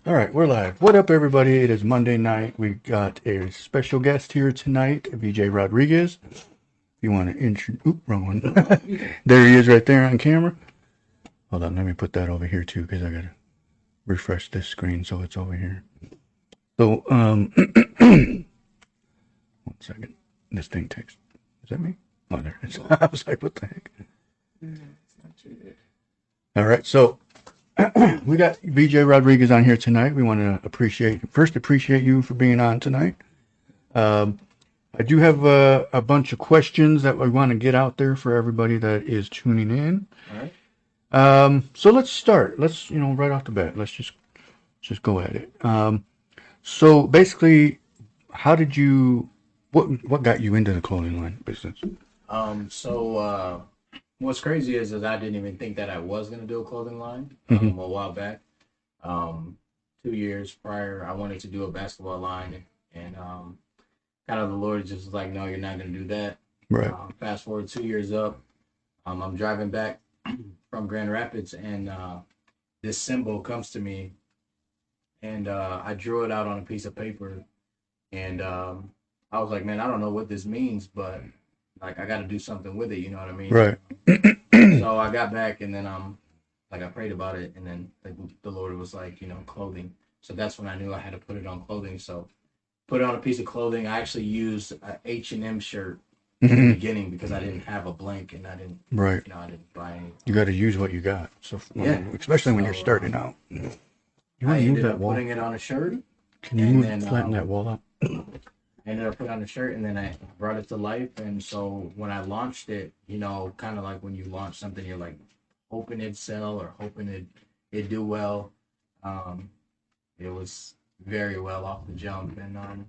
All right, we're live. What up, everybody? It is Monday night. We got a special guest here tonight, VJ Rodriguez. If you want to introduce, oop, wrong one. There he is right there on camera. Hold on, let me put that over here too, because I gotta refresh this screen so it's over here. So, 1 second. This thing takes. Is that me? Oh, there it is. I was like, what the heck? All right, so we got VJ Rodriguez on here tonight. We want to appreciate you for being on tonight. I do have a bunch of questions that we want to get out there for everybody that is tuning in. All right. So let's start. Let's right off the bat. Let's just go at it. So basically, how did you? What got you into the clothing line business? What's crazy is I didn't even think that I was gonna do a clothing line a while back. 2 years prior, I wanted to do a basketball line, and kind of the Lord just was like, "No, you're not gonna do that." Right. Fast forward 2 years up, I'm driving back from Grand Rapids, and this symbol comes to me, and I drew it out on a piece of paper, and I was like, "Man, I don't know what this means, but like I got to do something with it." You know what I mean? Right. So I got back, and then like I prayed about it, and then the Lord was like, clothing. So that's when I knew I had to put it on clothing. So put it on a piece of clothing. I actually used a H&M shirt in the beginning because I didn't have a blank, and I didn't. Right. I didn't buy any. You got to use what you got. So Yeah. especially when you're starting out. You want I to move ended that up wall? putting it on a shirt. Can you flatten that wall up? I ended up putting on a shirt, and then I brought it to life. And so when I launched it, kind of like when you launch something, you're like hoping it'd sell or hoping it'd do well. It was very well off the jump, and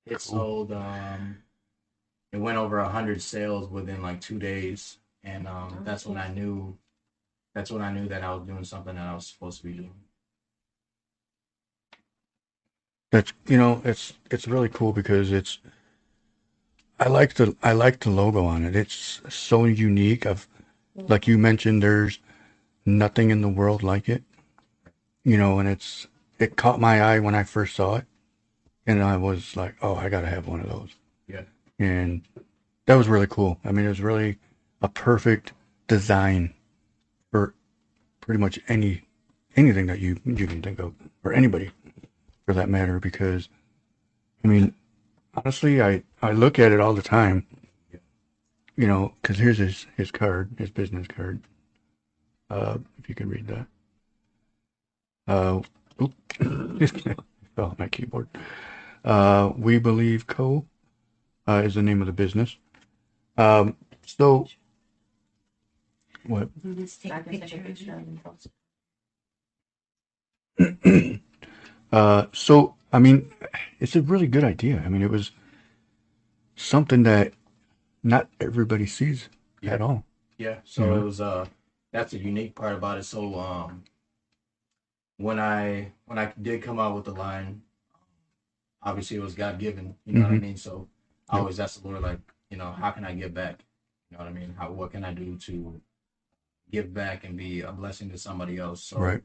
it sold. It went over 100 sales within like 2 days, and that's when I knew. That's when I knew that I was doing something that I was supposed to be doing. That's it's really cool because I like the logo on it. It's so unique. Like you mentioned, there's nothing in the world like it. And it caught my eye when I first saw it, and I was like, oh, I gotta have one of those. Yeah. And that was really cool. I mean, it was really a perfect design for pretty much anything that you can think of, or anybody for that matter, because I mean, honestly, I look at it all the time, because here's his card, his business card. If you can read that. Oop, fell off my keyboard. We Believe Co. Is the name of the business. So what? Let's take a picture. So I mean, it's a really good idea. I mean, it was something that not everybody sees at all. Yeah. So it was that's the unique part about it. So when I did come out with the line, obviously it was God given. You know what I mean? So I always asked the Lord, like, how can I give back? You know what I mean? What can I do to give back and be a blessing to somebody else? So Right.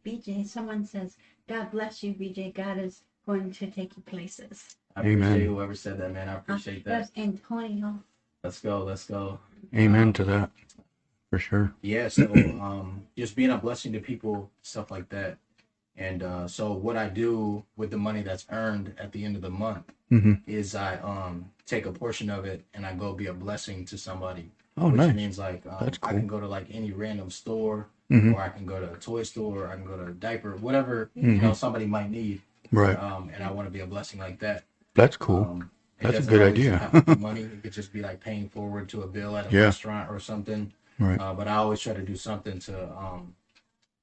BJ, someone says, God bless you, BJ. God is going to take you places. I appreciate Amen. whoever said that, man. I appreciate that. That's Antonio. Let's go. Amen to that, for sure. Yeah, so just being a blessing to people, stuff like that. And so what I do with the money that's earned at the end of the month is I take a portion of it and I go be a blessing to somebody. Oh, which nice. means like That's cool. I can go to like any random store, or I can go to a toy store, or I can go to a diaper, whatever somebody might need. Right. And I want to be a blessing like that. That's cool. That's a good idea. Have to be money. It could just be like paying forward to a bill at a restaurant or something. Right. But I always try to do something to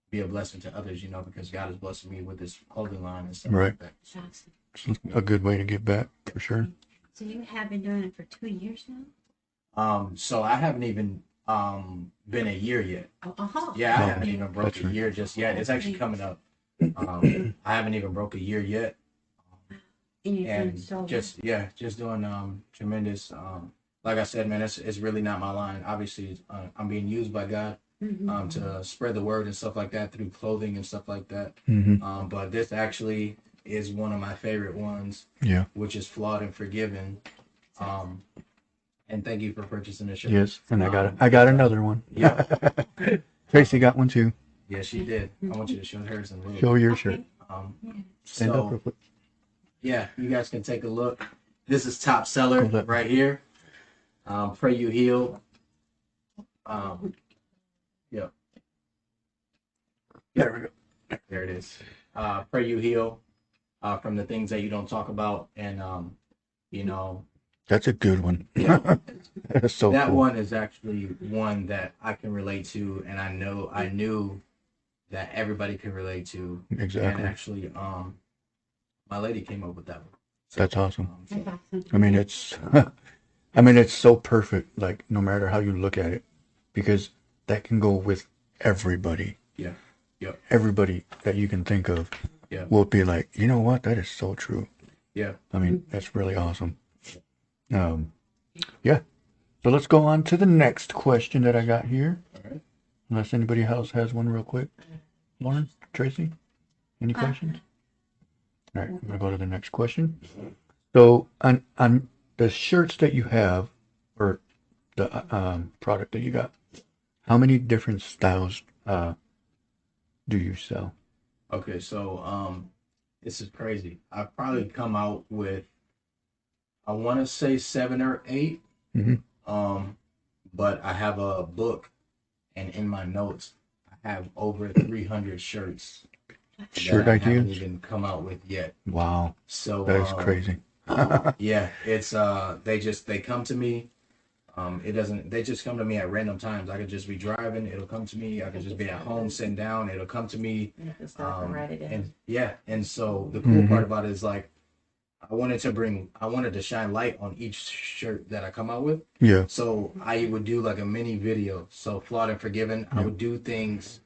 be a blessing to others, because God has blessed me with this clothing line and stuff Right. like that. It's a good way to give back, for sure. So you have been doing it for 2 years now? So I haven't even been a year yet. Oh, Yeah, I Oh, haven't even broke that's a right. year just yet. It's actually coming up. I haven't even broke a year yet. And you're doing And so just doing tremendous. Like I said, man, it's really not my line. Obviously, I'm being used by God, to spread the word and stuff like that through clothing and stuff like that. But this actually is one of my favorite ones. Yeah. Which is Flawed and Forgiven. And thank you for purchasing the shirt. Yes, and I got another one. Yeah. Tracy got one too. Yeah, she did. I want you to show hers in a little Show bit. your shirt. Stand up real quick. Yeah, you guys can take a look. This is top seller right here. Pray You Heal. Yeah. There we go. There it is. Pray You Heal. From the things that you don't talk about, and you know. That's a good one. Yeah. That's so that cool. one is actually one that I can relate to, and I knew that everybody could relate to. Exactly. And actually, my lady came up with that one. So, that's awesome. That's awesome. I mean, it's so perfect. Like, no matter how you look at it, because that can go with everybody. Yeah. Yep. Everybody that you can think of. Yeah. Will be like, you know what? That is so true. Yeah. I mean, that's really awesome. Yeah. So let's go on to the next question that I got here. All right. Unless anybody else has one real quick. Lauren, Tracy, any questions? All right, I'm gonna go to the next question. So on the shirts that you have, or the product that you got, how many different styles do you sell? Okay, so this is crazy. I've probably come out with, I want to say 7 or 8. But I have a book, and in my notes, I have over 300 shirts. Shirt that I ideas? haven't even come out with yet. Wow. So that is crazy. Yeah, it's they come to me. They just come to me at random times. I could just be driving, it'll come to me. I could just be at home sitting down, it'll come to me. You have to stop and write it down. And so the cool part about it is, like, I wanted to shine light on each shirt that I come out with. Yeah. So I would do like a mini video. So Flawed and Forgiven, I would do things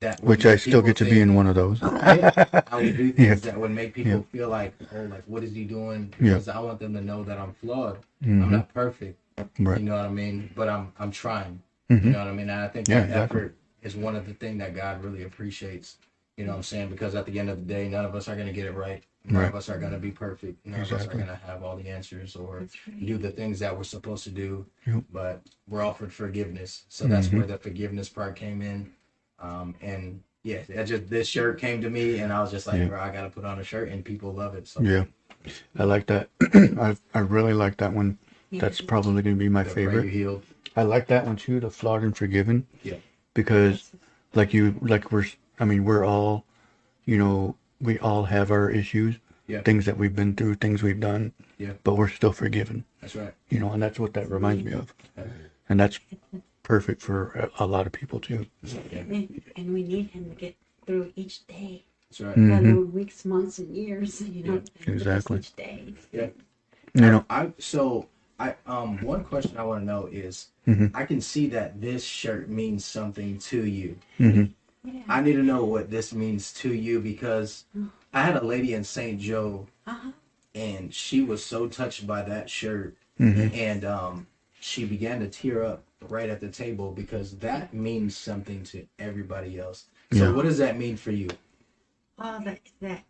that would which I make still get to be in one of those. I would do things that would make people feel like, oh, like, what is he doing? Because I want them to know that I'm flawed. I'm not perfect. Right. You know what I mean? But I'm trying. You know what I mean? And I think that effort is one of the things that God really appreciates. You know what I'm saying? Because at the end of the day, none of us are going to get it right. None of us are going to be perfect. None of us are going to have all the answers or do the things that we're supposed to do. But we're offered forgiveness. So that's where the forgiveness part came in. And yeah, this shirt came to me, and I was just like, bro, I got to put on a shirt, and people love it. So yeah, I like that. I really like that one. That's probably going to be my favorite. Pray You Healed. I like that one too, the Flawed and Forgiven. Yeah. Because we're all, we all have our issues, things that we've been through, things we've done, but we're still forgiven. That's right. And that's what that reminds me of. And that's perfect for a lot of people too. And we need him to get through each day. That's right. Whether weeks, months, and years, Exactly. each day. Yeah. One question I want to know is, I can see that this shirt means something to you. Yeah. I need to know what this means to you, because I had a lady in St. Joe, and she was so touched by that shirt, and she began to tear up right at the table, because that means something to everybody else. So what does that mean for you? Oh, that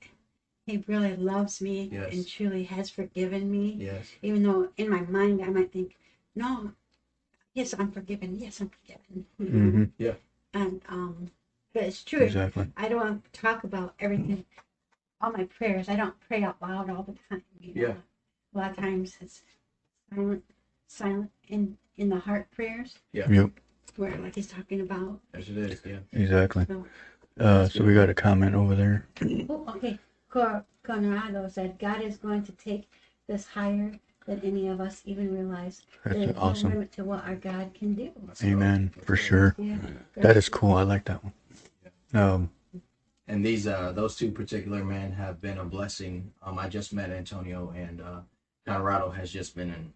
he really loves me and truly has forgiven me. Yes. Even though in my mind I might think, no, yes, I'm forgiven. Yes, I'm forgiven. Yeah. And but it's true. Exactly. I don't talk about everything. All my prayers, I don't pray out loud all the time. Yeah. A lot of times it's silent in the heart prayers. Yeah. Yep. Where, like he's talking about. Yes, it is. Yeah. Exactly. So we got a comment over there. Oh, okay. Conrado said, God is going to take this higher than any of us even realize. There's awesome. no limit to what our God can do. Amen. For sure. Yeah. That is cool. I like that one. And those two particular men have been a blessing. I just met Antonio, and Conrado has just been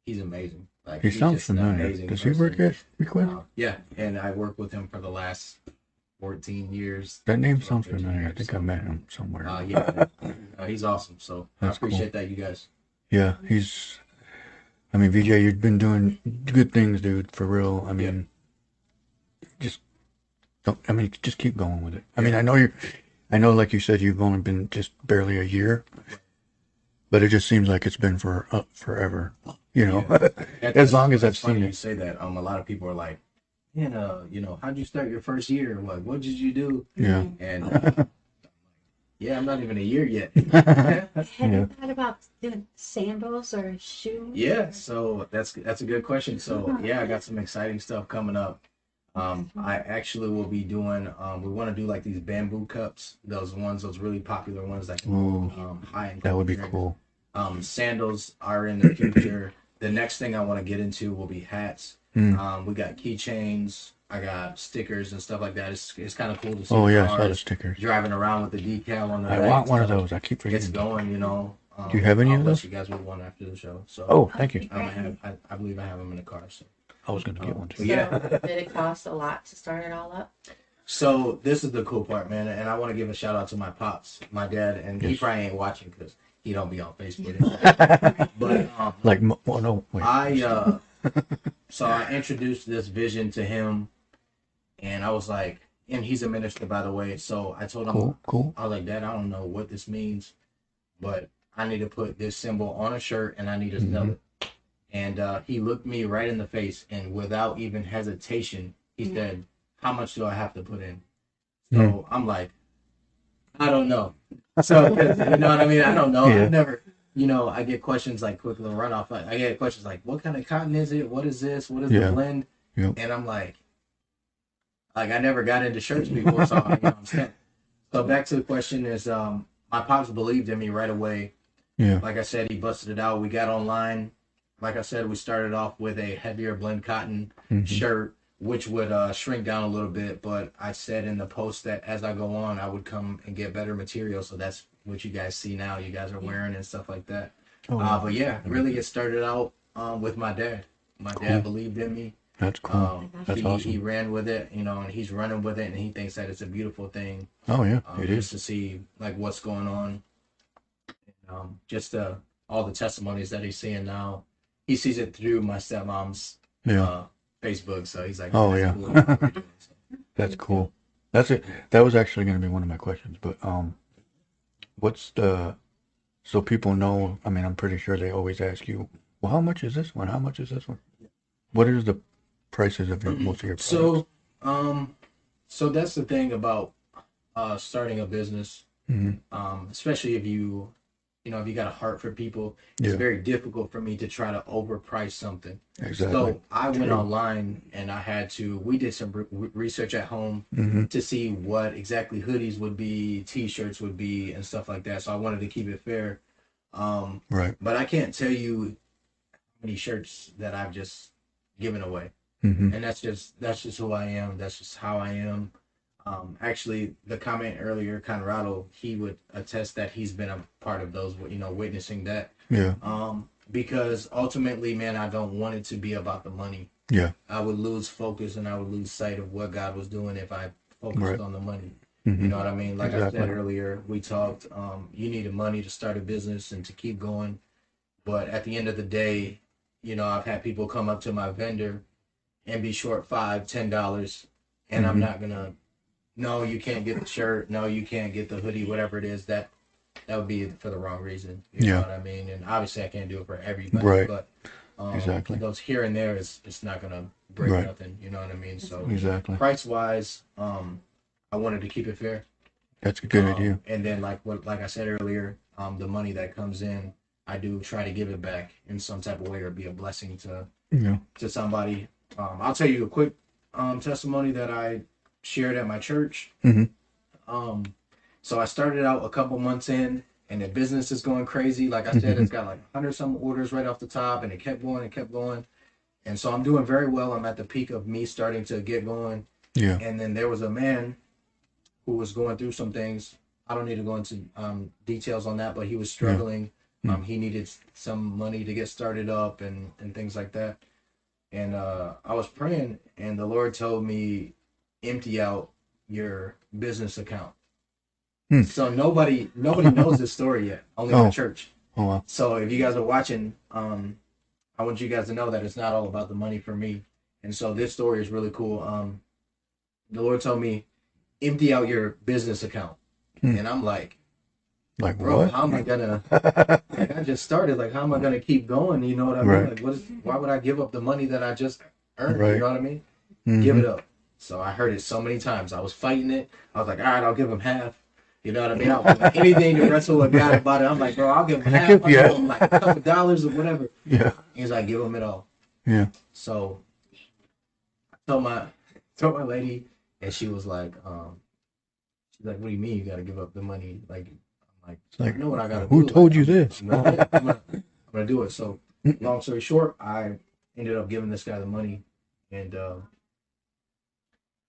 he's amazing. Like, He he's sounds just an familiar. amazing Does he person. work at Request? Yeah, and I worked with him for the last 14 years. That name sounds familiar. I think I met him somewhere. He's awesome. So That's I appreciate that, you guys. Yeah, VJ, you've been doing good things, dude, for real. I mean, just don't, I mean, just keep going with it. I mean, I know, like you said, you've only been just barely a year, but it just seems like it's been for forever. You know, Yeah. as long as I've It's funny seen you it. say that. A lot of people are like, yeah, how'd you start your first year? What did you do? Yeah. And yeah, I'm not even a year yet. Have Yeah. you thought about doing sandals or shoes? Yeah, so that's a good question. So yeah, I got some exciting stuff coming up. I actually will be doing. We want to do like these bamboo cups, those really popular ones that can hold Ooh, high and that cold would be drinks. cool. Sandals are in the future. The next thing I want to get into will be hats. Mm. We got keychains. I got stickers and stuff like that. It's kind of cool to see Oh the yeah, I saw the cars stickers. driving around with the decal on the I back want and one of stuff. those. I keep It's forgetting. going. Do you have any I'll of bless those? you guys with one after the show. So Oh, thank you. I believe I have them in the car. So I was gonna get one but too. yeah. So, did it cost a lot to start it all up? So this is the cool part, man, and I want to give a shout out to my pops, my dad, and he Yes. probably ain't watching because he don't be on Facebook. But Like, well, no, wait. so I introduced this vision to him, and I was like, and he's a minister, by the way. So I told him, Cool. I was like, Dad, I don't know what this means, but I need to put this symbol on a shirt, and I need to sell it. And he looked me right in the face, and without even hesitation, he said, "How much do I have to put in?" So I'm like, I don't know. So 'cause, you know what I mean? I don't know. Yeah. I've never, I get questions like quick little runoff. I get questions like, "What kind of cotton is it? What is this? What is the Yeah. blend?" Yep. And I'm like I never got into shirts before, so I'm saying. So back to the question is, my pops believed in me right away. Yeah. Like I said, he busted it out. We got online. Like I said, we started off with a heavier blend cotton shirt, which would shrink down a little bit. But I said in the post that as I go on, I would come and get better material. So that's what you guys see now. You guys are wearing and stuff like that. Oh, But yeah, really it started out with my dad. My dad believed in me. that's cool. That's He awesome. ran with it, and he's running with it, and he thinks that it's a beautiful thing. Oh yeah, it Just is. to see like what's going on. Just all the testimonies that he's seeing now. He sees it through my stepmom's Yeah. Facebook, so he's like, Oh "That's yeah. cool, what you're doing." So, That's cool. That's it. That was actually going to be one of my questions, but what's the so people know? I mean, I'm pretty sure they always ask you, well, how much is this one? How much is this one? What is the prices of most of your products? So that's the thing about starting a business, especially if if you got a heart for people. It's Yeah. very difficult for me to try to overprice something. Exactly. So I went True. online and we did some research at home to see what exactly hoodies would be, t-shirts would be, and stuff like that. So I wanted to keep it fair. Right. But I can't tell you how many shirts that I've just given away. Mm-hmm. And that's just who I am. That's just how I am. Actually, the comment earlier, Conrado, he would attest that he's been a part of those, witnessing that. Yeah. Because ultimately, man, I don't want it to be about the money. Yeah. I would lose focus and I would lose sight of what God was doing if I focused Right. on the money. Mm-hmm. You know what I mean? Like Exactly. I said earlier, we talked, you needed money to start a business and to keep going. But at the end of the day, I've had people come up to my vendor and be short $5, $10, and I'm not gonna. No, you can't get the shirt. No, you can't get the hoodie. Whatever it is, that would be for the wrong reason. You know what I mean? And obviously, I can't do it for everybody. Right. But Exactly. those here and there is it's not gonna break Right. nothing. You know what I mean? So Exactly. price wise, I wanted to keep it fair. That's a good idea. And then like I said earlier, the money that comes in, I do try to give it back in some type of way or be a blessing to somebody. I'll tell you a quick testimony that I shared at my church. So I started out a couple months in, and the business is going crazy. Like I said, it's got like 100 some orders right off the top, and it kept going and kept going. And so I'm doing very well. I'm at the peak of me starting to get going. Yeah. And then there was a man who was going through some things. I don't need to go into details on that, but he was struggling. He needed some money to get started up and things like that. And I was praying, and the Lord told me, empty out your business account. So nobody knows this story yet, only my church. Oh wow. So if you guys are watching, I want you guys to know that it's not all about the money for me. And so this story is really cool. the Lord told me, empty out your business account. And I'm like, bro, what? how am I gonna? Like, I just started. Like, how am I gonna keep going? You know what I mean? Right. Like, why would I give up the money that I just earned? You Right. know what I mean? Give Mm-hmm. it up. So I heard it so many times. I was fighting it. I was like, all right, I'll give him half. You know what I mean? I'll do anything to wrestle with God about it. I'm like, bro, I'll give him Can I half. give I'll you? give him like a couple dollars or whatever. Yeah. He's like, give him it all. Yeah. So I told my lady, and she was like, she's like, what do you mean you got to give up the money? Like, I'm like, It's like, I know what I got to who do. told Like, you this? I'm gonna do it. So, long story short, I ended up giving this guy the money, and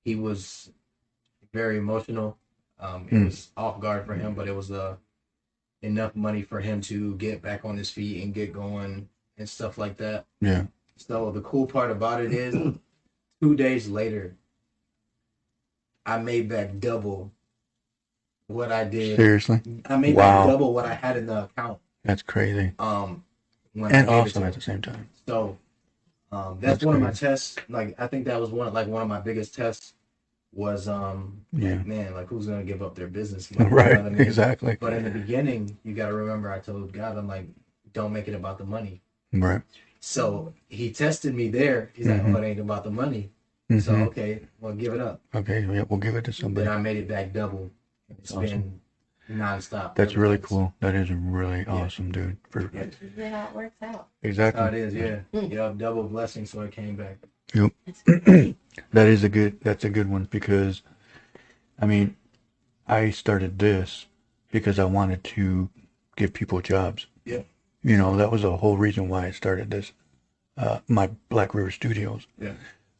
he was very emotional. It was off guard for him, but it was enough money for him to get back on his feet and get going and stuff like that. Yeah. So the cool part about it is, 2 days later, I made back double what I did. Seriously? I made Wow. back double what I had in the account. That's crazy. When And I gave awesome it at to the him. same time. So that's That's one of my crazy. tests. Like, I think that was one of my biggest tests was Yeah. like, man, like, who's gonna give up their business money? Right. You know what I mean? Exactly. But in the beginning, you got to remember, I told God, I'm like, don't make it about the money. Right. So he tested me there. He's like, oh, it ain't about the money. So okay, well, give it up. Okay. Yeah, we'll give it to Then somebody. I made it back double. It's Awesome. been nonstop. That's ever really since. cool. That is really Yeah. awesome, dude. For Yeah. This is how it works out. exactly. How it is, yeah. Yeah, double blessing, so it came back. Yep. That's a good one because, I mean, I started this because I wanted to give people jobs. Yeah. You know, that was the whole reason why I started this, my Black River Studios. Yeah.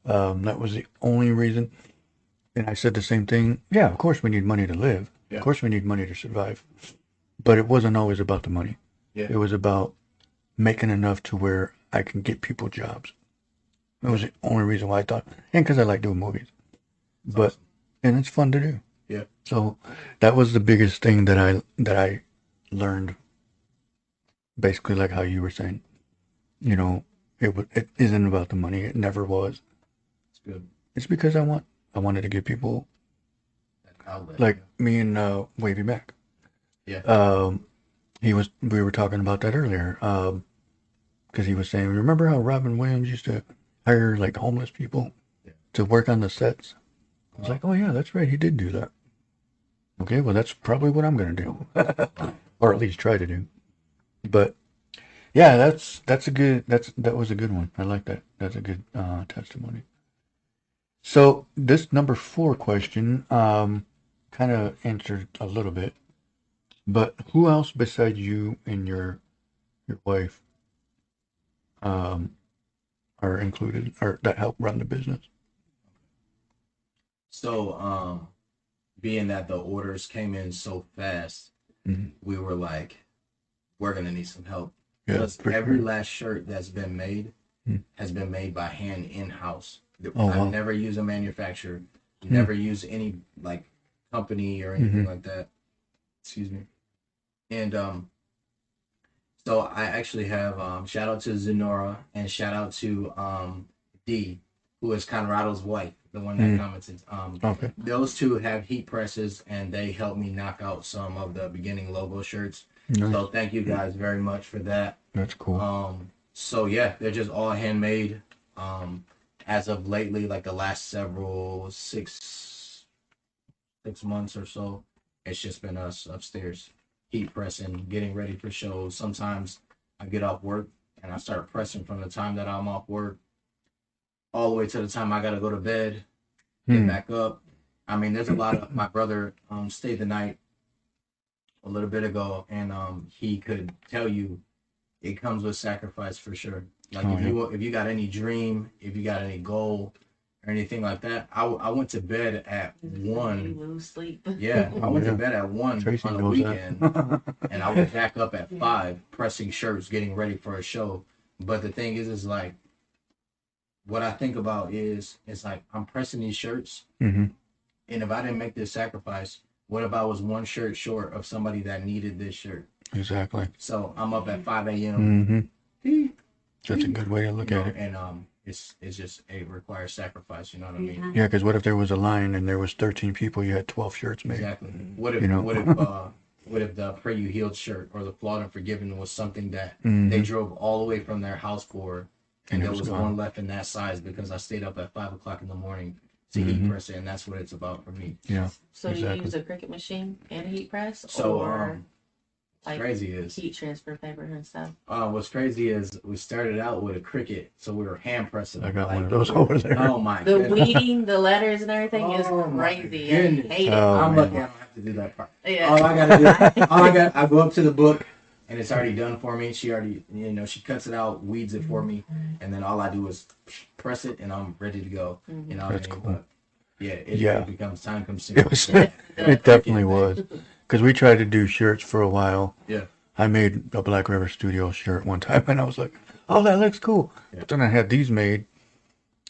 That was the only reason. And I said the same thing. Yeah, of course we need money to live. Yeah. Of course we need money to survive. But it wasn't always about the money. Yeah. It was about making enough to where I can get people jobs. That was the only reason why I thought, and because I like doing movies. But awesome. And it's fun to do. Yeah. So that was the biggest thing that I learned. Basically, like how you were saying, you know, it isn't about the money. It never was. It's good. It's because I wanted to give people That outlet. like me and Wavy Mac. Yeah. We were talking about that earlier. Because he was saying, remember how Robin Williams used to hire like homeless people to work on the sets? I was like, oh yeah, that's right, he did do that. Okay, well that's probably what I'm gonna do, or at least try to do. But yeah, that was a good one. I like that. That's a good testimony. So this number 4 question kind of answered a little bit, but who else besides you and your wife are included or that help run the business? So, being that the orders came in so fast, we were like, we're gonna need some help. Yeah, Because every last shirt that's been made has been made by hand in house. I've never used a manufacturer, never used any like company or anything like that. Excuse me. And so I actually have shout out to Zenora and shout out to D, who is Conrado's wife, the one that commented. Okay. Those two have heat presses and they helped me knock out some of the beginning logo shirts. Nice. So thank you guys very much for that. That's cool. So yeah, they're just all handmade. As of lately, like the last several six months or so, it's just been us upstairs heat pressing, getting ready for shows. Sometimes I get off work and I start pressing from the time that I'm off work all the way to the time I gotta go to bed, get back up. I mean, there's a lot of my brother stayed the night a little bit ago, and he could tell you it comes with sacrifice for sure. Like if you got any dream, if you got any goal or anything like that, I went to bed at 1. You lose sleep. Yeah, I went to bed at 1 Tracy on the knows weekend, that. and I was back up at 5 pressing shirts, getting ready for a show. But the thing is like, what I think about is, it's like I'm pressing these shirts, and if I didn't make this sacrifice, what if I was one shirt short of somebody that needed this shirt? Exactly. So I'm up at 5 a.m. That's a good way to look at it. And it's just it requires sacrifice. You know what I mean? Yeah, because what if there was a line and there was 13 people, you had 12 shirts made? Exactly. What if You know? what if the Pray You Healed shirt or the Flawed and Forgiven was something that Mhm. they drove all the way from their house for, and And it there was was gone. one left in that size because I stayed up at 5 o'clock in the morning to heat Mhm. press it, and that's what it's about for me. Yeah. So do you Exactly. use a Cricut machine and a heat press, So or what's crazy is heat transfer paper and stuff? what's crazy is we started out with a Cricut, so we were hand pressing. I got like, one of those over there. Oh my The goodness. weeding, the letters, and everything is Oh my crazy. I goodness. hate it. Oh, I'm man. lucky I don't have to do that part. Yeah. All I gotta do, I go up to the book, and it's already done for me. She already, she cuts it out, weeds it for me, and then all I do is press it, and I'm ready to go. You know what That's I mean? cool. But yeah, it Yeah. becomes time consuming. It was. It definitely was. Because we tried to do shirts for a while. Yeah. I made a Black River Studio shirt one time, and I was like, "Oh, that looks cool." Yeah. But then I had these made.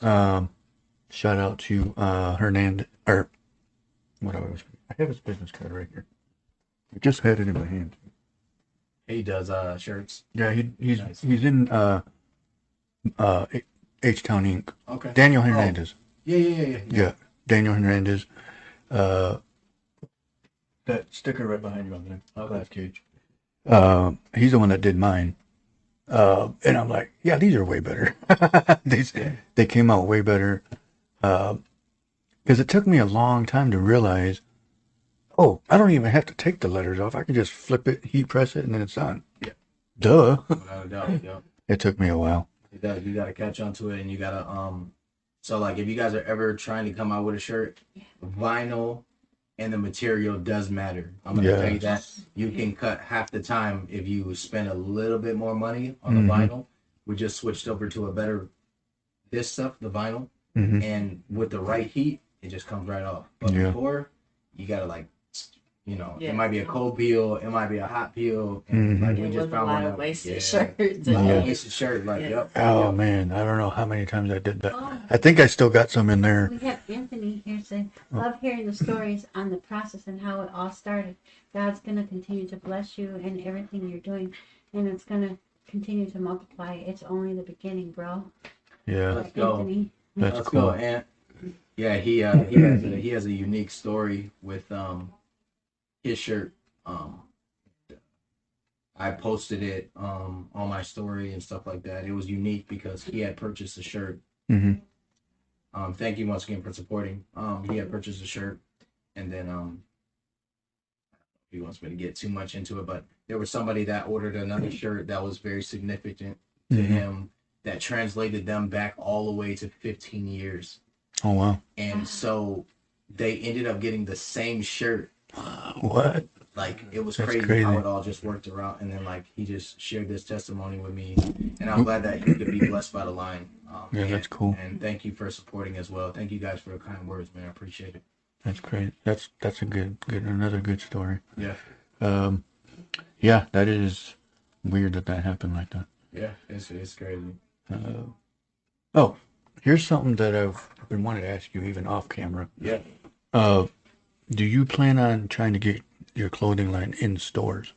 Shout out to Hernandez, or what I was. I have his business card right here. I just had it in my hand. He does shirts. Yeah, he's Nice. he's in H Town Inc. Okay. Daniel Hernandez. Yeah. Yeah, Daniel Hernandez. That sticker right behind you on the Okay. glass cage. He's the one that did mine. And I'm like, yeah, these are way better. They came out way better. Because it took me a long time to realize, oh, I don't even have to take the letters off. I can just flip it, heat press it, and then it's on. Yeah. Duh. Without a doubt. Yeah. It took me a while. It does. You gotta catch on to it, and you gotta So like, if you guys are ever trying to come out with a shirt, vinyl and the material does matter. I'm gonna tell you that you can cut half the time if you spend a little bit more money on the vinyl. We just switched over to a better this stuff, the vinyl, and with the right heat, it just comes right off. But before, you gotta it might be a cold peel, it might be a hot peel, and like we It just was a found lot one of wasted shirts. shirts. Wasted shirt, like yep. Oh, yep. man. I don't know how many times I did that. Oh. I think I still got some in there. We have Anthony here saying, love hearing the stories on the process and how it all started. God's going to continue to bless you and everything you're doing, and it's going to continue to multiply. It's only the beginning, bro. Yeah. Let's go. Anthony. That's Let's cool. go, Ant. Yeah, he has a unique story with his shirt. I posted it on my story and stuff like that. It was unique because he had purchased a shirt. Thank you once again for supporting. He had purchased a shirt, and then he wants me to get too much into it, but there was somebody that ordered another shirt that was very significant to him that translated them back all the way to 15 years. Oh, wow. And so they ended up getting the same shirt. What? Like, it was That's crazy crazy. how it all just worked around. And then, like, he just shared this testimony with me. And I'm glad that he could be blessed by the line. Yeah, that's cool. And thank you for supporting as well. Thank you guys for the kind words, man. I appreciate it. That's great. That's a good another good story. Yeah. Yeah, that is weird that happened like that. Yeah, it's crazy. Oh, here's something that I've been wanting to ask you even off camera. Yeah. Do you plan on trying to get your clothing line in stores?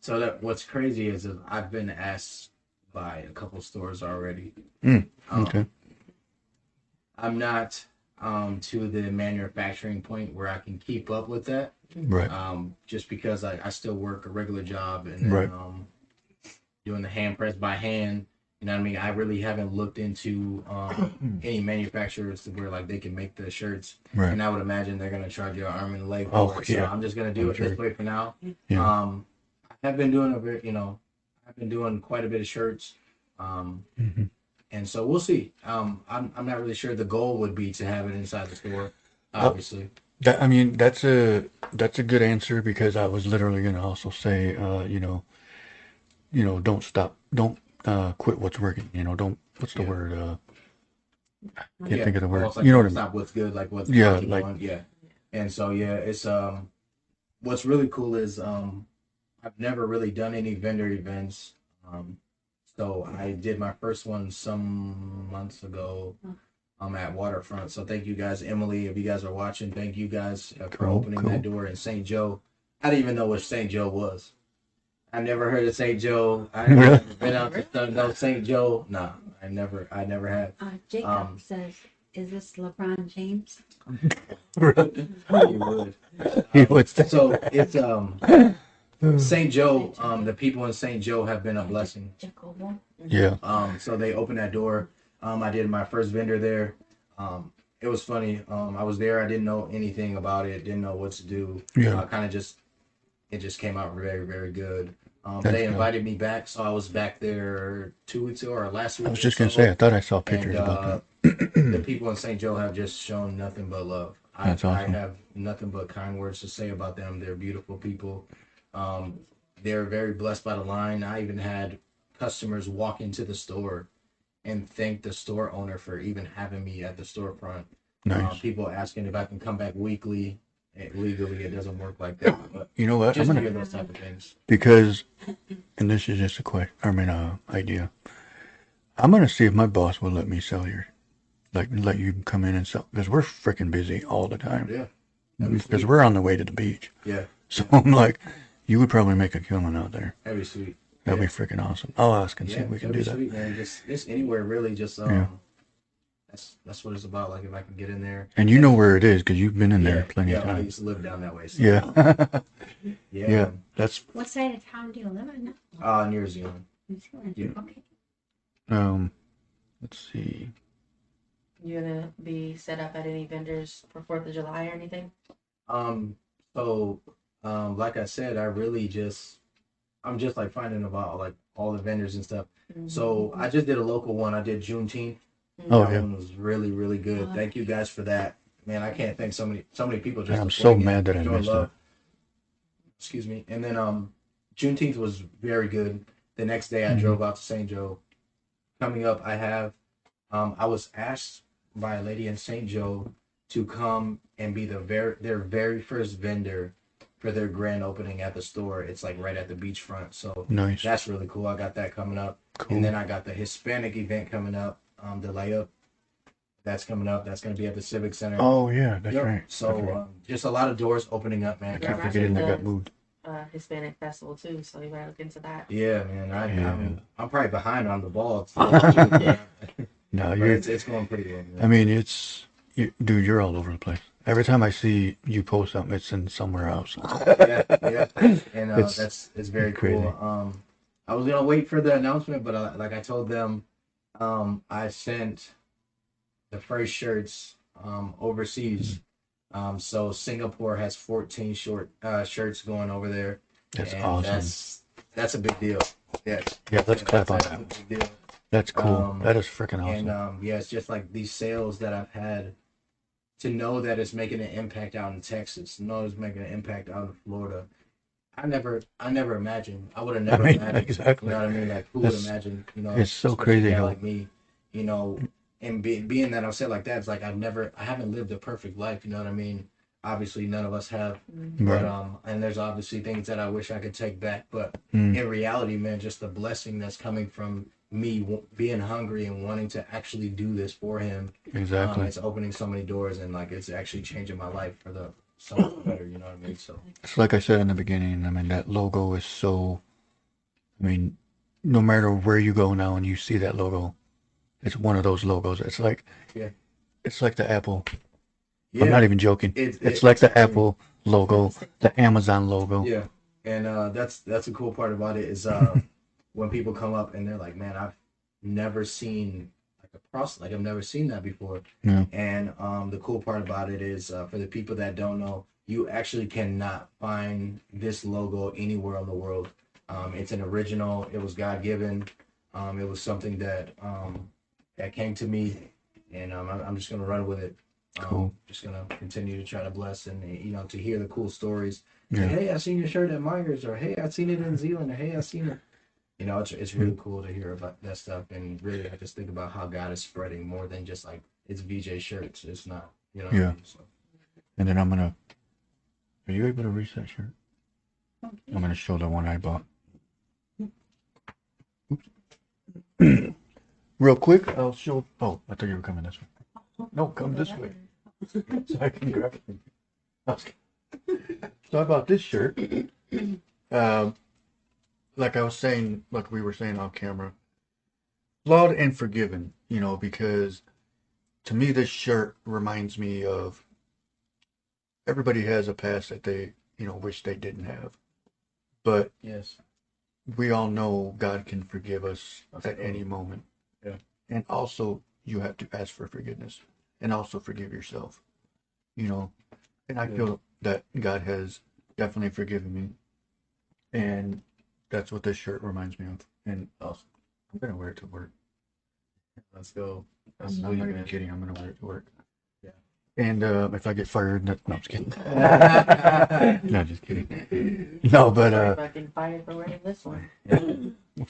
So that what's crazy is I've been asked by a couple stores already. Okay. I'm not to the manufacturing point where I can keep up with that. Right. Just because I still work a regular job and then Right. Doing the hand press by hand. You know what I mean? I really haven't looked into any manufacturers to where like they can make the shirts. Right. And I would imagine they're gonna charge you an arm and a leg for Oh, it. So yeah. I'm just gonna do I'm it sure. this way for now. Yeah. I've been doing I've been doing quite a bit of shirts. And so we'll see. I'm not really sure. The goal would be to have it inside the store, obviously. That, I mean, that's a good answer because I was literally gonna also say, don't stop, don't quit what's working. What's the word? I can't think of the word. Almost like You know what I it's mean? not what's good, like what's Yeah, keep like- going. Yeah. And so it's what's really cool is I've never really done any vendor events. So I did my first one some months ago. At Waterfront. So thank you guys, Emily. If you guys are watching, thank you guys for Cool, opening that door in St. Joe. I didn't even know what St. Joe was. I never heard of St. Joe. I Really? never been out to no St. Joe. No, I never have. Jacob says, "Is this LeBron James?" You would. He would say So that. it's St. Joe. The people in St. Joe have been a blessing. Jacobo. Yeah. So they opened that door. I did my first vendor there. It was funny. I was there. I didn't know anything about it. Didn't know what to do. Yeah. Kind of just it just came out very, very good. That's They good. invited me back, so I was back there 2 weeks ago or last week. I was just or gonna so. say, I thought I saw And pictures about the that. people in St. Joe have just shown nothing but love. That's I awesome. have nothing but kind words to say about them. They're beautiful people. They're very blessed by the line. I even had customers walk into the store and thank the store owner for even having me at the storefront. Nice. People asking if I can come back weekly. Legally, it doesn't work like that. But You know what? I'm just to gonna hear those type of things. because, and this is just a question. I mean, idea. I'm gonna see if my boss will let me sell your, like, let you come in and sell because we're freaking busy all the time. Yeah. That'd be Because sweet. we're on the way to the beach. Yeah. So I'm like, you would probably make a killing out there. That'd be sweet. That'd Yeah. be freaking awesome. I'll ask and see Yeah, if we can that'd do be that. sweet, man. Just anywhere really. Just Yeah. that's what it's about. Like if I can get in there. And you know where it is because you've been in there plenty of I times. used to live down that way. So, Yeah. yeah. Yeah. That's What side of town do you live in now? New Zealand. New Zealand. Yeah. Okay. let's see. You gonna be set up at any vendors for 4th of July or anything? So, like I said, I'm just like finding about like all the vendors and stuff. So I just did a local one. I did Juneteenth. Oh That yeah. one was really, really good. Thank you guys for that. Man, I can't thank so many people just Man, I'm for so putting in, mad that I showing missed love. that. Excuse me. And then Juneteenth was very good. The next day I drove out to St. Joe. Coming up, I was asked by a lady in St. Joe to come and be their very first vendor for their grand opening at the store. It's like right at the beachfront. So Nice. that's really cool. I got that coming up. Cool. And then I got the Hispanic event coming up, the layup. That's coming up. That's going to be at the Civic Center. Oh yeah, that's Yep. right. So just a lot of doors opening up, man. I keep Yeah, forgetting that the- got moved. Hispanic festival too, so you better look into that. Yeah, man. Yeah. I'm probably behind on the ball. No, But you're. it's going pretty well. I mean, dude, you're all over the place. Every time I see you post something, it's in somewhere else. Yeah. And It's it's very crazy. cool. I was gonna wait for the announcement, but like I told them, I sent the first shirts overseas. So Singapore has 14 shirts going over there. That's and awesome. That's a big deal. Yes. Yeah, let's clap on That's that. a big deal. That's cool. That is freaking And awesome. yeah, it's just like these sales that I've had to know that it's making an impact out in Texas, to know it's making an impact out in Florida. I never imagined. I would have never imagined. exactly. You know what I mean? Like who would That's- imagine? You know, it's so especially a crazy guy how- like me, you know, and being that I'm said like that, it's like I haven't lived a perfect life. You know what I mean? Obviously, none of us have. Right. But and there's obviously things that I wish I could take back. But Mm. in reality, man, just the blessing that's coming from me being hungry and wanting to actually do this for him. Exactly. It's opening so many doors and like it's actually changing my life for the so much better. You know what I mean? So It's like I said in the beginning. I mean, that logo is so. I mean, no matter where you go now and you see that logo, it's one of those logos. It's like, Yeah. It's like the Apple. yeah, I'm not even joking. It's like the Apple logo, the Amazon logo. Yeah, and that's a cool part about it is when people come up and they're like, "Man, I've never seen like a process, like I've never seen that before." Yeah. And the cool part about it is for the people that don't know, you actually cannot find this logo anywhere in the world. It's an original. It was God given. It was something that that came to me, and I'm just gonna run with it. Cool. Just gonna continue to try to bless and to hear the cool stories. Yeah. Hey, I seen your shirt at Myers, or hey, I seen it in Zealand, or hey, I seen it. It's really cool to hear about that stuff, and really I just think about how God is spreading more than just like it's VJ shirts. It's not, what I Yeah. mean? So, And then I'm gonna. Are you able to reach that shirt? I'm gonna show the one I bought. Oops. Real quick, I'll show. Oh, I thought you were coming this way. No, come this way. So I can grab it. So I bought this shirt. like I was saying, like we were saying off camera, flawed and forgiven, you know, because to me, this shirt reminds me of everybody has a past that they, you know, wish they didn't have. But Yes. we all know God can forgive us That's at cool. any moment. Yeah. And also, you have to ask for forgiveness and also forgive yourself, you know. And I Yeah. feel that God has definitely forgiven me. And that's what this shirt reminds me of. And also, I'm going to wear it to work. Let's go. That's I'm sweet, not even man. kidding. I'm going to wear it to work. Yeah. And if I get fired, no, I'm just kidding. No, just kidding. No, but fucking fired for wearing this one.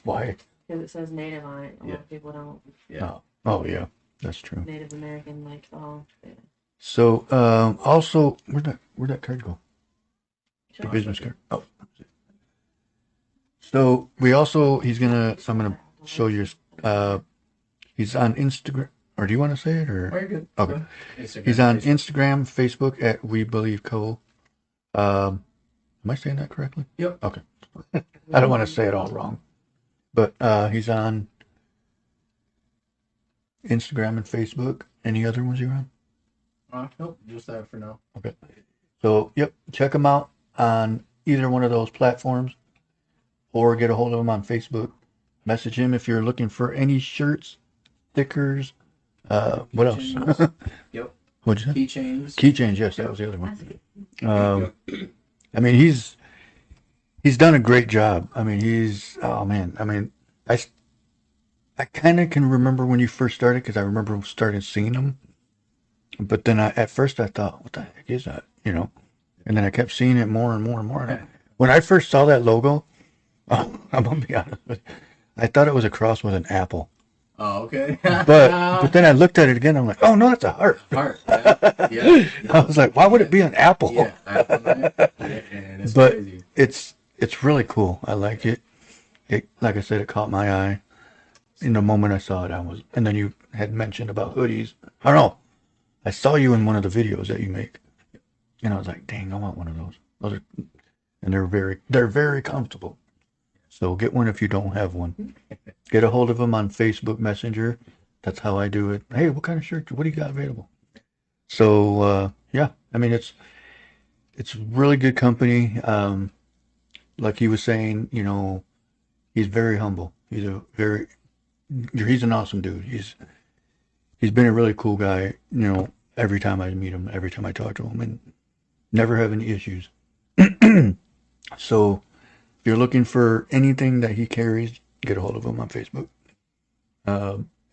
why? Because it says Native on it. A lot Yeah. of people don't. Yeah. Oh, yeah, that's true. Native American, like, oh, yeah. So also, where'd that card go? The Sure. business card. Oh. So I'm gonna show you. He's on Instagram. Or do you want to say it or? Very good. Okay. Instagram, He's on Facebook. Instagram, Facebook at We Believe Co. Am I saying that correctly? Yep. Okay. I don't want to say it all wrong, but he's on Instagram and Facebook. Any other ones you're on? Nope, just that for now. Okay. So yep, check him out on either one of those platforms, or get a hold of him on Facebook. Message him if you're looking for any shirts, stickers. What else? Keychains. Yep. What'd you say? Keychains. Keychains. Yes, that was the other one. I mean, he's done a great job. I mean, oh man. I mean, I kind of can remember when you first started because I remember starting seeing him. But then at first I thought, what the heck is that? You know, and then I kept seeing it more and more and more. And when I first saw that logo, I'm gonna be honest with you, I thought it was a cross with an apple. Oh, okay. But then I looked at it again. I'm like, oh no, that's a heart. Heart. Yeah. I was like, why would it be an apple? Yeah. And it's But crazy. it's really cool. I like it. It, like I said, it caught my eye. In the moment I saw it, and then you had mentioned about hoodies. I don't know. I saw you in one of the videos that you make, and I was like, dang, I want one of those. And they're very comfortable. So get one if you don't have one. Get a hold of them on Facebook Messenger. That's how I do it. Hey, what kind of shirt? What do you got available? So yeah, I mean it's really good company. Like he was saying, you know, he's very humble. He's an awesome dude. He's been a really cool guy, you know, every time I meet him, every time I talk to him, and never have any issues. So if you're looking for anything that he carries, get a hold of him on Facebook.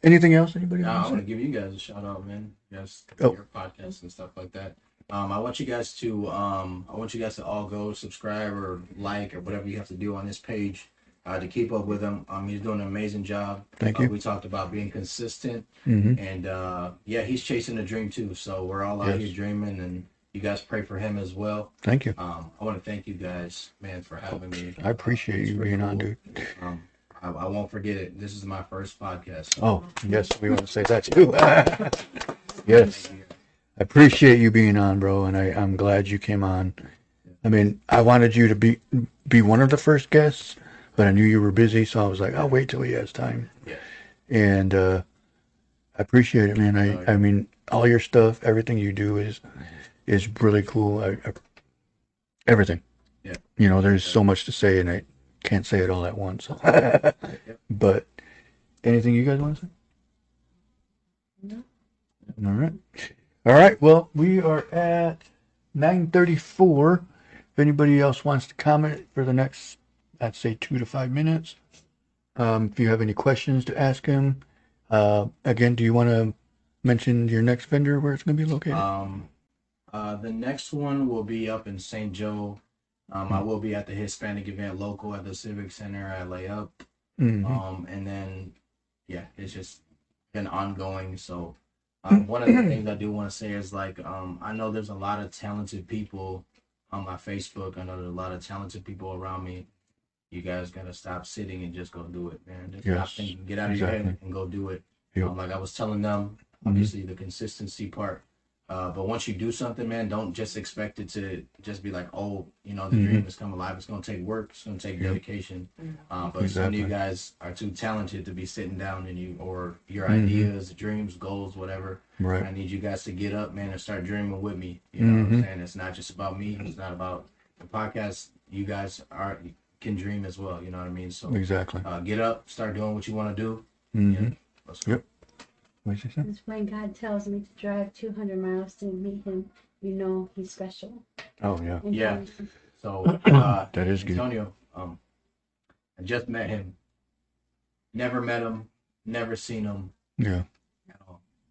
Anything else? Anybody I else? want to give you guys a shout out, man. You guys, Oh. your podcast and stuff like that. I want you guys to all go subscribe or like or whatever you have to do on this page to keep up with him. He's doing an amazing job. Thank you. We talked about being consistent, Mm-hmm. and yeah, he's chasing a dream too. So we're all out Yes. here dreaming, and you guys pray for him as well. Thank you. I want to thank you guys, man, for having me. I appreciate It's you really being on, cool. dude. I won't forget it. This is my first podcast. So Oh, yes, we want to say that too. Yes. thank you. I appreciate you being on, bro, and I'm glad you came on. I mean, I wanted you to be one of the first guests, but I knew you were busy, so I was like, I'll wait till he has time. Yeah. And I appreciate it, man. I mean, all your stuff, everything you do is really cool. Everything. Yeah. You know, there's so much to say, and I can't say it all at once. But anything you guys want to say? No. All right. All right. Well, we are at 9:34. If anybody else wants to comment for the next, I'd say 2 to 5 minutes. If you have any questions to ask him, again, do you want to mention your next vendor where it's going to be located? The next one will be up in St. Joe. I will be at the Hispanic event local at the Civic Center at Layup. Mhm. And then, yeah, it's just been ongoing. So, one of the things I do want to say is like, I know there's a lot of talented people on my Facebook. I know there's a lot of talented people around me. You guys gotta stop sitting and just go do it, man. Just stop Yes, thinking, get out of your head exactly. and go do it. Yep. Like I was telling them, obviously the consistency part. But once you do something, man, don't just expect it to just be like, oh, you know, the dream has come alive. It's gonna take work. It's gonna take dedication. But some of you guys are too talented to be sitting down and or your ideas, dreams, goals, whatever. Right. I need you guys to get up, man, and start dreaming with me. You know what I'm saying? It's not just about me. It's not about the podcast. You guys can dream as well. You know what I mean? So Exactly. get up, start doing what you want to do. Mm-hmm. Let's go. Yep. What did you say? It's when God tells me to drive 200 miles to meet him, you know he's special. Oh, yeah. And Yeah. he- So That is good. Antonio, I just met him. Never met him. Never seen him. Yeah.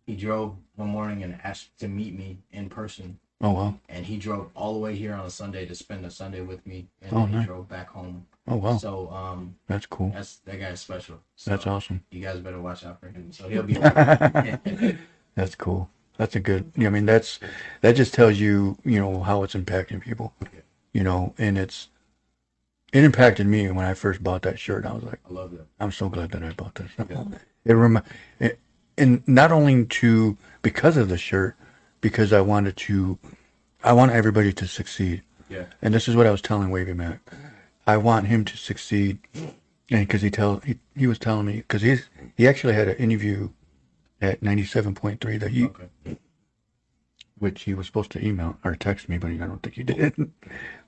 He drove one morning and asked to meet me in person. Oh, wow. And he drove all the way here on a Sunday to spend a Sunday with me, and Oh, then he nice. drove back home. Oh, wow. So That's cool. that guy is special. So That's awesome. you guys better watch out for him. So he'll be okay. That's cool. That's a good, I mean, that just tells you, you know, how it's impacting people, you know, and it impacted me when I first bought that shirt. I was like, I love that. I'm so glad that I bought this. Yeah. And not only because of the shirt, because I want everybody to succeed. Yeah. And this is what I was telling Wavy Mac. I want him to succeed, and because he was telling me, because he actually had an interview at 97.3 that Okay. which he was supposed to email or text me, but I don't think he did.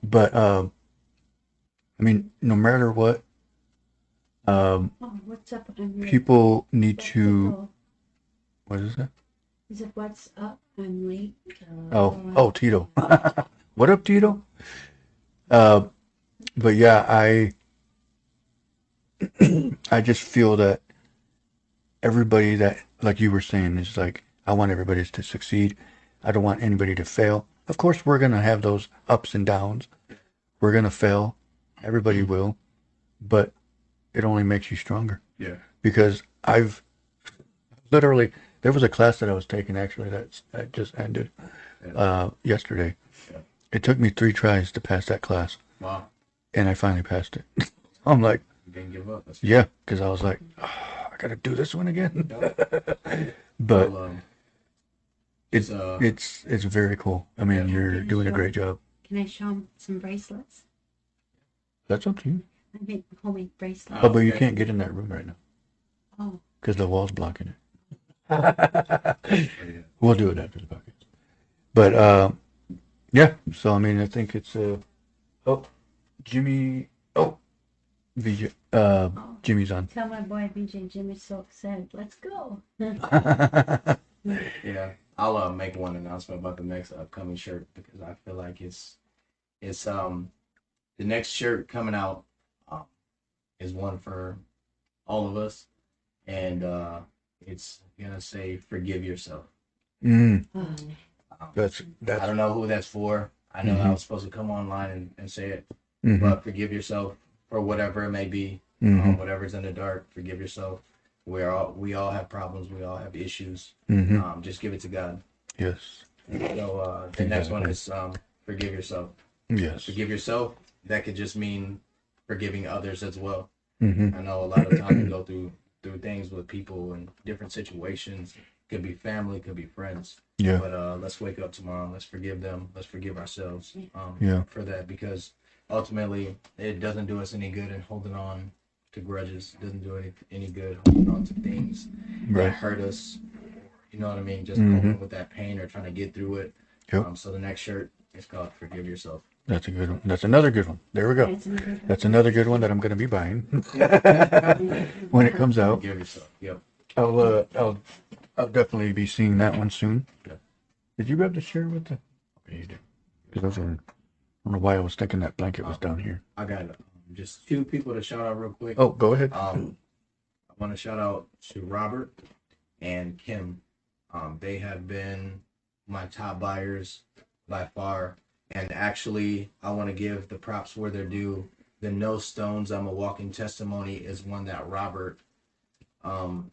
But I mean, no matter what, Oh, what's up? I'm late. people need What's to. up? What is that? Is it what's up? I'm late. Oh, Tito. What up, Tito? But yeah, I just feel that everybody that, like you were saying, is like, I want everybody to succeed. I don't want anybody to fail. Of course, we're going to have those ups and downs. We're going to fail. Everybody will. But it only makes you stronger. Yeah. Because I've literally, there was a class that I was taking actually that just ended yesterday. Yeah. It took me 3 tries to pass that class. Wow. And I finally passed it. I'm like, You didn't give up. That's yeah, because I was like, oh, I got to do this one again. Yep. But Well, it's very cool. I mean, Yeah. you're doing a great job. Can I show him some bracelets? That's up to you. I make homemade bracelets. Oh, but you okay. can't get in that room right now Oh, because the wall's blocking it. yeah. We'll do it after the podcast. But yeah. So I mean, I think it's Jimmy. Oh, VJ. Jimmy's on. tell my boy BJ Jimmy's so excited. Let's go. Yeah, I'll make one announcement about the next upcoming shirt because I feel like it's the next shirt coming out is one for all of us, and it's gonna say "Forgive yourself." Mm, Oh, that's I don't know who that's for. I know I was supposed to come online and say it, mhm, but forgive yourself for whatever it may be, mhm, whatever's in the dark. Forgive yourself. We all have problems. We all have issues. mhm. Just give it to God. Yes. So the next one is forgive yourself. Yes. Forgive yourself. That could just mean forgiving others as well. Mhm. I know a lot of times we go through things with people in different situations. Could be family, could be friends. Yeah. But let's wake up tomorrow. Let's forgive them. Let's forgive ourselves Yeah. for that, because ultimately it doesn't do us any good in holding on to grudges. It doesn't do any good holding on to things that Right. hurt us. You know what I mean? Just Mhm. coping with that pain or trying to get through it. Yep. So the next shirt is called "Forgive Yourself." That's a good one. That's another good one. There we go. that's another good That's another good one that I'm going to be buying one. when it comes out. Forgive yourself. Yep. I'll definitely be seeing that one soon. Yeah. Did you grab the shirt with the? Okay, you did. Because I don't know why I was thinking that blanket was down here. I got just 2 people to shout out real quick. Oh, go ahead. I want to shout out to Robert and Kim. They have been my top buyers by far. And actually, I want to give the props where they're due. The No Stones, I'm a Walking Testimony is one that Robert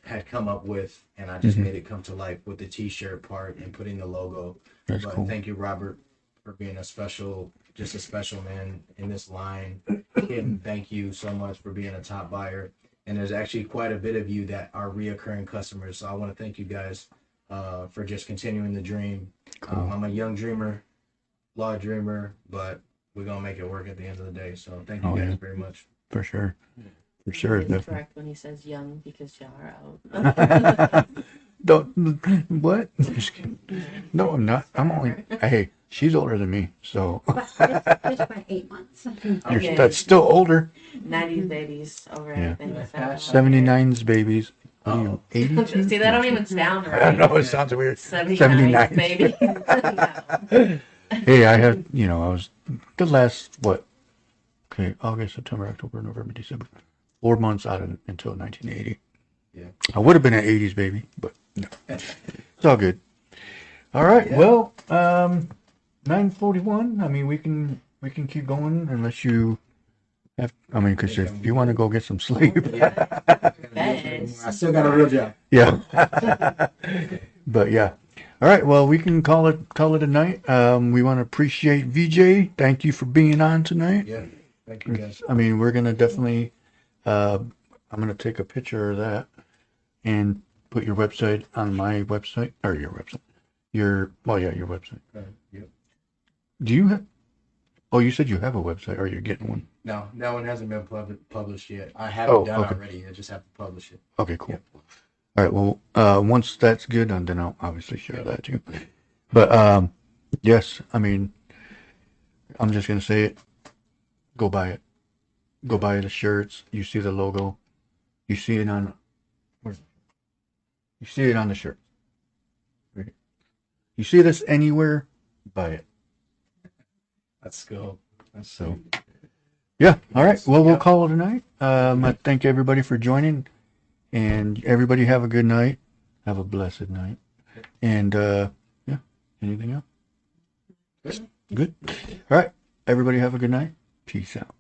had come up with, and I just made it come to life with the t-shirt part and putting the logo. That's But cool. thank you, Robert, for being a special man in this line. Kim, thank you so much for being a top buyer. And there's actually quite a bit of you that are reoccurring customers. So I want to thank you guys for just continuing the dream. Cool. I'm a young dreamer, law dreamer, but we're gonna make it work at the end of the day. So thank you Oh, guys yeah. very much. For sure. For sure, He's definitely. correct when he says young because y'all are out. Don't what? Just kidding. No, I'm not. I'm only. Hey, she's older than me, so Just by 8 months. Okay. that's still older. 90s babies over Yeah. anything. So. 79s babies. What are you? 82? See, that don't even sound I right. know it sounds weird. 79 79. baby. No. Hey, I had, I was the last what? Okay, August, September, October, November, December. 4 months out of until 1980. Yeah. I would have been an 80s baby, but no. It's all good. All right. Yeah. Well, 9:41. I mean, we can keep going unless you have. I mean, because if you want to go get some sleep, I still got a real job. yeah. But yeah. All right. Well, we can call it a night. We want to appreciate VJ. Thank you for being on tonight. Yeah. Thank you guys. I mean, we're gonna definitely. I'm gonna take a picture of that and put your website on my website or your website. Your website. Yep. Do you have? Oh, you said you have a website, or you're getting one. No, that one hasn't been published yet. I have it done already. I just have to publish it. Okay, cool. Yep. All right. Well, once that's good, then I'll obviously share that too. But yes, I mean, I'm just gonna say it. Go buy it. Go buy the shirts. You see the logo. You see it on. You see it on the shirt. Right. You see this anywhere, buy it. That's cool. That's So, so. yeah. All right. Well, we'll Yeah. call it a night. I thank everybody for joining, and everybody have a good night. Have a blessed night. And yeah. Anything else? Good. All right. Everybody have a good night. Peace out.